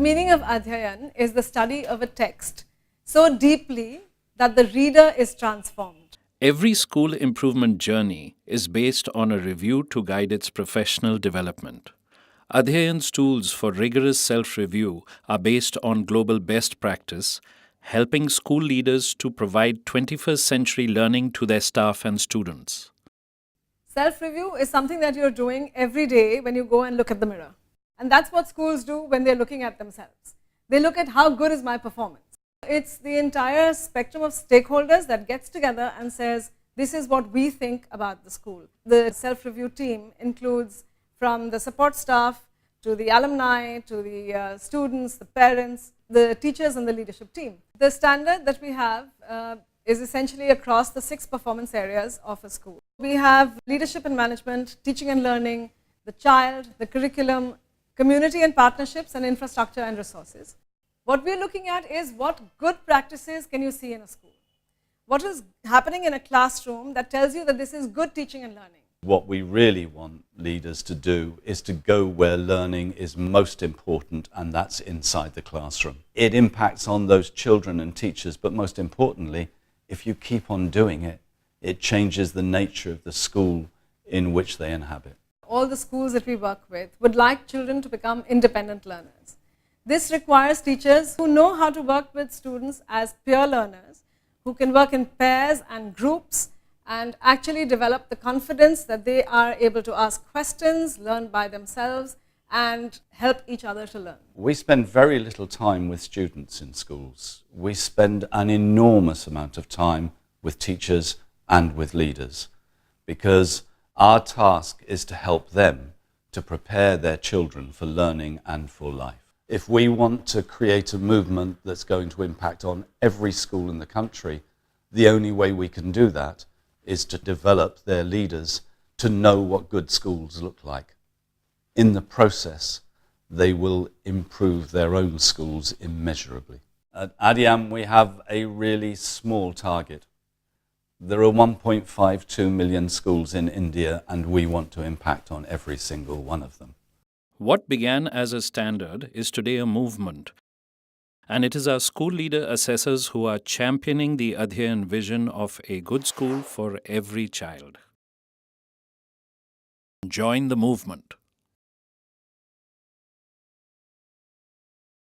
The meaning of ADHYAYAN is the study of a text so deeply that the reader is transformed. Every school improvement journey is based on a review to guide its professional development. ADHYAYAN's tools for rigorous self-review are based on global best practice, helping school leaders to provide 21st century learning to their staff and students. Self-review is something that you're doing every day when you go and look at the mirror. And that's what schools do when they're looking at themselves. They look at how good is my performance. It's the entire spectrum of stakeholders that gets together and says, this is what we think about the school. The self-review team includes from the support staff to the alumni, to the students, the parents, the teachers and the leadership team. The standard that we have is essentially across the 6 performance areas of a school. We have leadership and management, teaching and learning, the child, the curriculum, community and partnerships, and infrastructure and resources. What we're looking at is what good practices can you see in a school? What is happening in a classroom that tells you that this is good teaching and learning? What we really want leaders to do is to go where learning is most important, and that's inside the classroom. It impacts on those children and teachers, but most importantly, if you keep on doing it, it changes the nature of the school in which they inhabit. All the schools that we work with would like children to become independent learners. This requires teachers who know how to work with students as peer learners, who can work in pairs and groups, and actually develop the confidence that they are able to ask questions, learn by themselves, and help each other to learn. We spend very little time with students in schools. We spend an enormous amount of time with teachers and with leaders, because our task is to help them to prepare their children for learning and for life. If we want to create a movement that's going to impact on every school in the country, the only way we can do that is to develop their leaders to know what good schools look like. In the process, they will improve their own schools immeasurably. At ADHYAYAN, we have a really small target. There are 1.52 million schools in India, and we want to impact on every single one of them. What began as a standard is today a movement, and it is our school leader assessors who are championing the ADHYAYAN vision of a good school for every child. Join the movement.